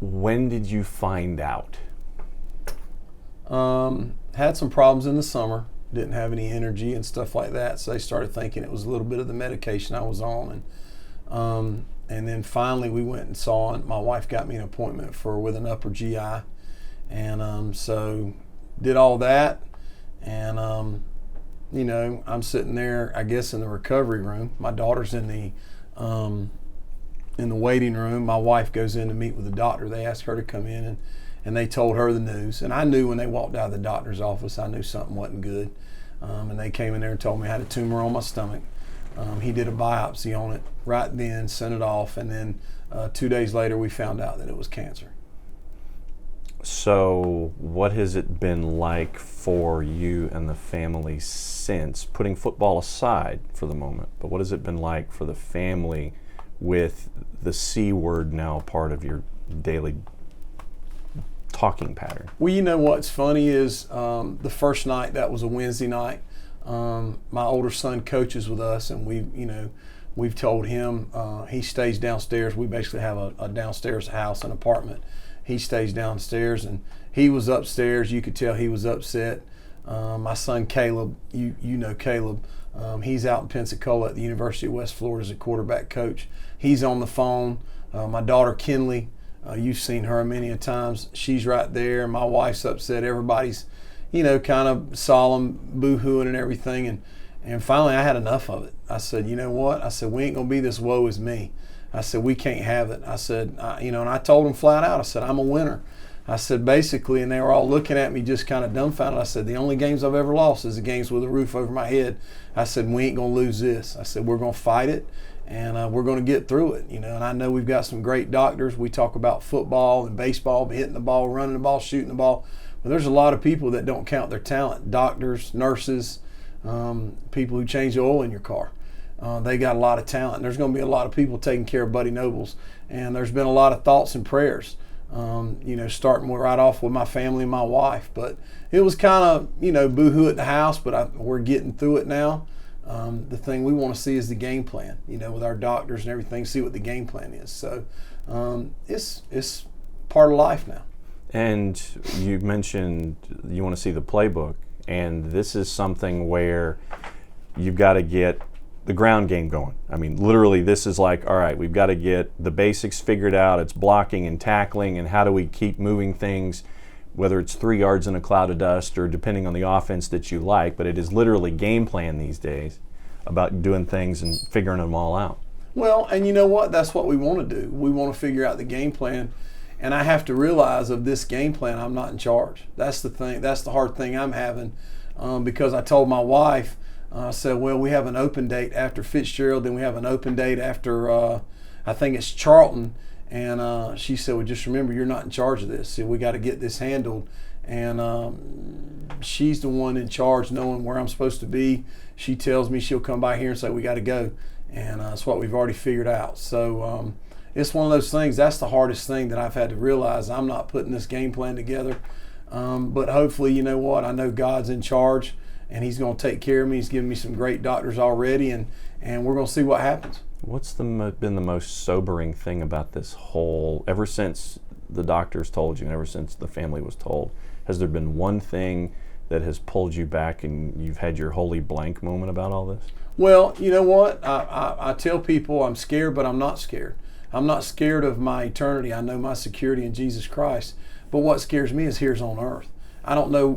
When did you find out? Had some problems in the summer. Didn't have any energy and stuff like that. So they started thinking it was a little bit of the medication I was on, and then finally we went and saw it. My wife got me an appointment with an upper GI, and so did all that, and I'm sitting there, I guess, in the recovery room. My daughter's in the waiting room. My wife goes in to meet with the doctor. They asked her to come in, and they told her the news. And I knew when they walked out of the doctor's office, I knew something wasn't good. And they came in there and told me I had a tumor on my stomach. He did a biopsy on it right then, sent it off, and then 2 days later we found out that it was cancer. So what has it been like for you and the family since, putting football aside for the moment, but what has it been like for the family with the C word now a part of your daily talking pattern? Well, you know what's funny is the first night, that was a Wednesday night, my older son coaches with us, and we've told him he stays downstairs. We basically have a downstairs house, an apartment. He stays downstairs, and he was upstairs. You could tell he was upset. My son Caleb, you know Caleb, he's out in Pensacola at the University of West Florida as a quarterback coach. He's on the phone. My daughter Kinley, you've seen her many a times. She's right there. My wife's upset. Everybody's, kind of solemn, boo-hooing and everything. And finally I had enough of it. I said, you know what? I said, we ain't going to be this woe is me. I said, we can't have it. I said, and I told them flat out, I said, I'm a winner. I said, basically, and they were all looking at me just kind of dumbfounded. I said, the only games I've ever lost is the games with a roof over my head. I said, we ain't going to lose this. I said, we're going to fight it, and we're going to get through it. And I know we've got some great doctors. We talk about football and baseball, hitting the ball, running the ball, shooting the ball. But there's a lot of people that don't count their talent. Doctors, nurses, people who change the oil in your car. They got a lot of talent. There's going to be a lot of people taking care of Buddy Nobles. And there's been a lot of thoughts and prayers, starting right off with my family and my wife. But it was kind of, boo-hoo at the house, but we're getting through it now. The thing we want to see is the game plan, with our doctors and everything, see what the game plan is. So it's part of life now. And you mentioned you want to see the playbook, and this is something where you've got to get the ground game going. I mean, literally, this is like, all right, we've got to get the basics figured out. It's blocking and tackling, and how do we keep moving things, whether it's 3 yards in a cloud of dust or depending on the offense that you like. But it is literally game plan these days about doing things and figuring them all out. Well, and you know what? That's what we want to do. We want to figure out the game plan. And I have to realize of this game plan, I'm not in charge. That's the thing. That's the hard thing I'm having, because I told my wife, I said, well, we have an open date after Fitzgerald, then we have an open date after, I think it's Charlton. And she said, well, just remember, you're not in charge of this. So we got to get this handled. And she's the one in charge, knowing where I'm supposed to be. She tells me she'll come by here and say, we got to go. And that's what we've already figured out. So it's one of those things. That's the hardest thing that I've had to realize. I'm not putting this game plan together. But hopefully, you know what? I know God's in charge, and He's going to take care of me. He's given me some great doctors already, and we're going to see what happens. What's been the most sobering thing about this whole, ever since the doctors told you and ever since the family was told, has there been one thing that has pulled you back and you've had your holy blank moment about all this? Well, you know what? I tell people I'm scared, but I'm not scared. I'm not scared of my eternity. I know my security in Jesus Christ. But what scares me is here's on earth. I don't know,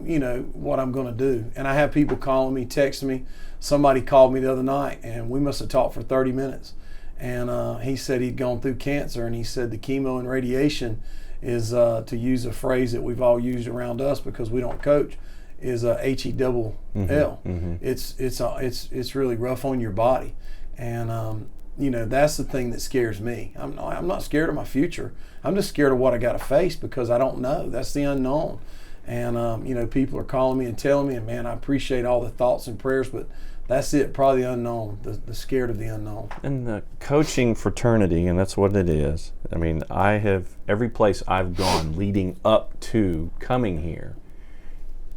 what I'm going to do. And I have people calling me, texting me. Somebody called me the other night, and we must have talked for 30 minutes. And he said he'd gone through cancer, and he said the chemo and radiation is, to use a phrase that we've all used around us because we don't coach, is HE-double-L. Mm-hmm. It's really rough on your body. And that's the thing that scares me. I'm not scared of my future. I'm just scared of what I got to face because I don't know. That's the unknown. And people are calling me and telling me, and man, I appreciate all the thoughts and prayers, but that's it, probably the unknown, the scared of the unknown. And the coaching fraternity, and that's what it is. I mean, I have, every place I've gone leading up to coming here,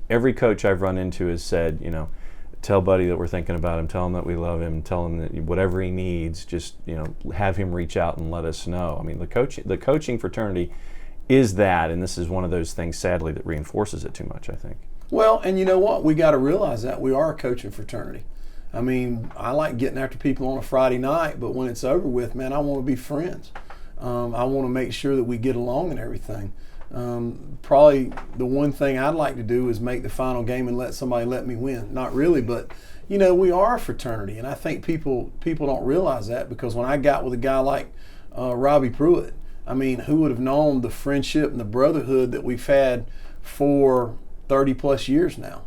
every coach I've run into has said, tell Buddy that we're thinking about him, tell him that we love him, tell him that whatever he needs, just, have him reach out and let us know. I mean, the coaching fraternity is that, and this is one of those things, sadly, that reinforces it too much, I think. Well, and you know what? We got to realize that we are a coaching fraternity. I mean, I like getting after people on a Friday night, but when it's over with, man, I want to be friends. I want to make sure that we get along and everything. Probably the one thing I'd like to do is make the final game and let somebody let me win. Not really, but you know, we are a fraternity, and I think people don't realize that, because when I got with a guy like Robbie Pruitt, I mean, who would have known the friendship and the brotherhood that we've had for 30 plus years now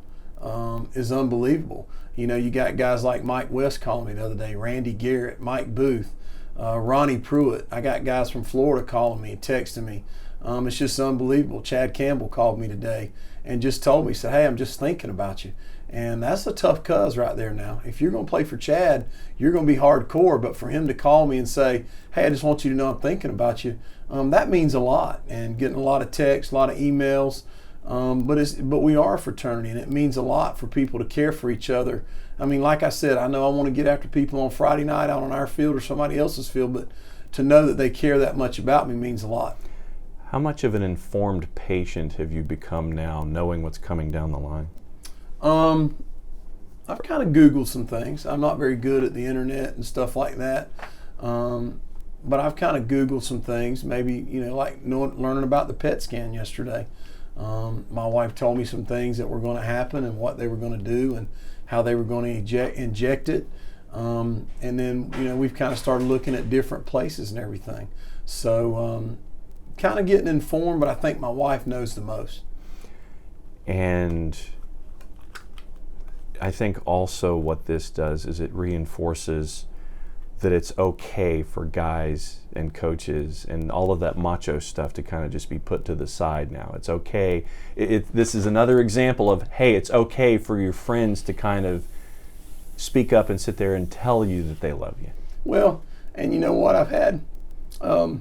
is unbelievable. You know, you got guys like Mike West calling me the other day, Randy Garrett, Mike Booth, Ronnie Pruitt. I got guys from Florida calling me, texting me. It's just unbelievable. Chad Campbell called me today and just told me, said, hey, I'm just thinking about you. And that's a tough cuz right there now. If you're going to play for Chad, you're going to be hardcore. But for him to call me and say, hey, I just want you to know I'm thinking about you, that means a lot. And getting a lot of texts, a lot of emails. But we are a fraternity, and it means a lot for people to care for each other. I mean, like I said, I know I want to get after people on Friday night out on our field or somebody else's field, but to know that they care that much about me means a lot. How much of an informed patient have you become now, knowing what's coming down the line? I've kind of Googled some things. I'm not very good at the internet and stuff like that. But I've kind of Googled some things, maybe, you know, like learning about the PET scan yesterday. My wife told me some things that were going to happen and what they were going to do and how they were going to inject it. And then, you know, we've kind of started looking at different places and everything. So kind of getting informed, but I think my wife knows the most. And I think also what this does is it reinforces that it's okay for guys and coaches and all of that macho stuff to kind of just be put to the side now. It's okay. This is another example of, hey, it's okay for your friends to kind of speak up and sit there and tell you that they love you. Well, and you know what? I've had a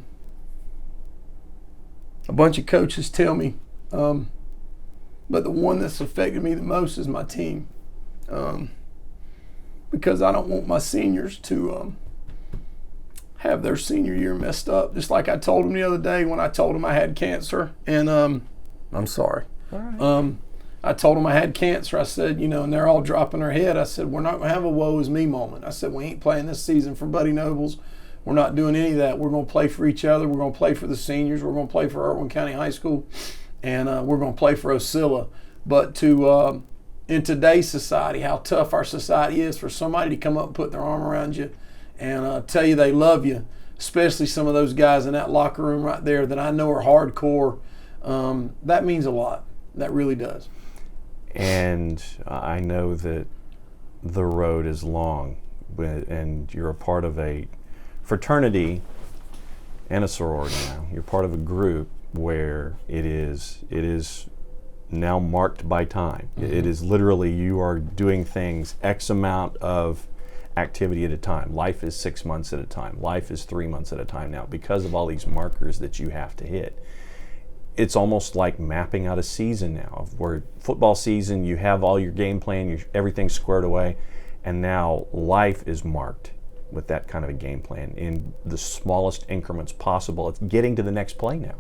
bunch of coaches tell me, but the one that's affected me the most is my team. Because I don't want my seniors to have their senior year messed up. Just like I told them the other day when I told them I had cancer. And I'm sorry. All right. I told them I had cancer. I said, you know, and they're all dropping their head. I said, we're not going to have a woe is me moment. I said, we ain't playing this season for Buddy Nobles. We're not doing any of that. We're going to play for each other. We're going to play for the seniors. We're going to play for Irwin County High School. And we're going to play for Osceola. But to in today's society, how tough our society is, for somebody to come up and put their arm around you and tell you they love you, especially some of those guys in that locker room right there that I know are hardcore, that means a lot. That really does. And I know that the road is long, and you're a part of a fraternity and a sorority now. You're part of a group where it is now marked by time. Mm-hmm. It is literally, you are doing things X amount of activity at a time. Life is 6 months at a time. Life is 3 months at a time now, because of all these markers that you have to hit. It's almost like mapping out a season now, where football season, you have all your game plan, everything's squared away, and now life is marked with that kind of a game plan in the smallest increments possible. It's getting to the next play now.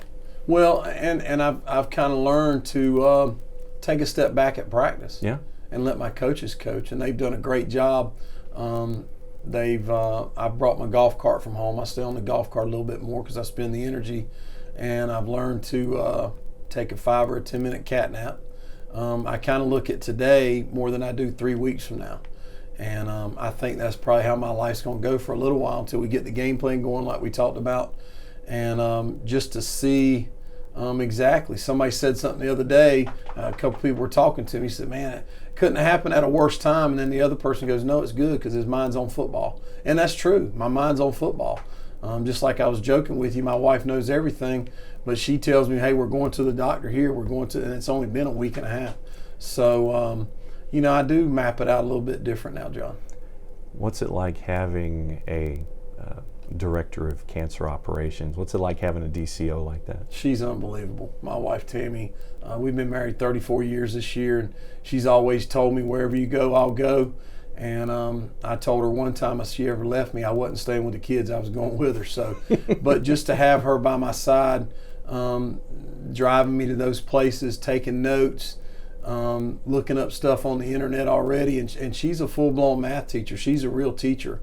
Well, and I've kind of learned to take a step back at practice. Yeah. And let my coaches coach, and they've done a great job. I've brought my golf cart from home. I stay on the golf cart a little bit more because I spend the energy, and I've learned to take a 5 or a 10 minute cat nap. I kind of look at today more than I do 3 weeks from now. And I think that's probably how my life's going to go for a little while, until we get the game plan going like we talked about. And just to see exactly. Somebody said something the other day, a couple people were talking to me, he said, man, it couldn't have happened at a worse time. And then the other person goes, no, it's good because his mind's on football. And that's true. My mind's on football. Just like I was joking with you, my wife knows everything, but she tells me, hey, we're going to the doctor here. And it's only been a week and a half. So, you know, I do map it out a little bit different now, John. What's it like having a director of cancer operations? What's it like having a DCO like that? She's unbelievable. My wife, Tammy, we've been married 34 years this year, and she's always told me, wherever you go, I'll go. And I told her one time if she ever left me, I wasn't staying with the kids, I was going with her. So, but just to have her by my side, driving me to those places, taking notes, looking up stuff on the internet already. And she's a full-blown math teacher. She's a real teacher.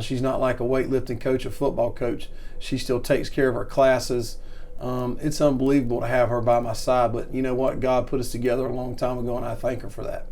She's not like a weightlifting coach, a football coach. She still takes care of her classes. It's unbelievable to have her by my side. But you know what? God put us together a long time ago, and I thank her for that.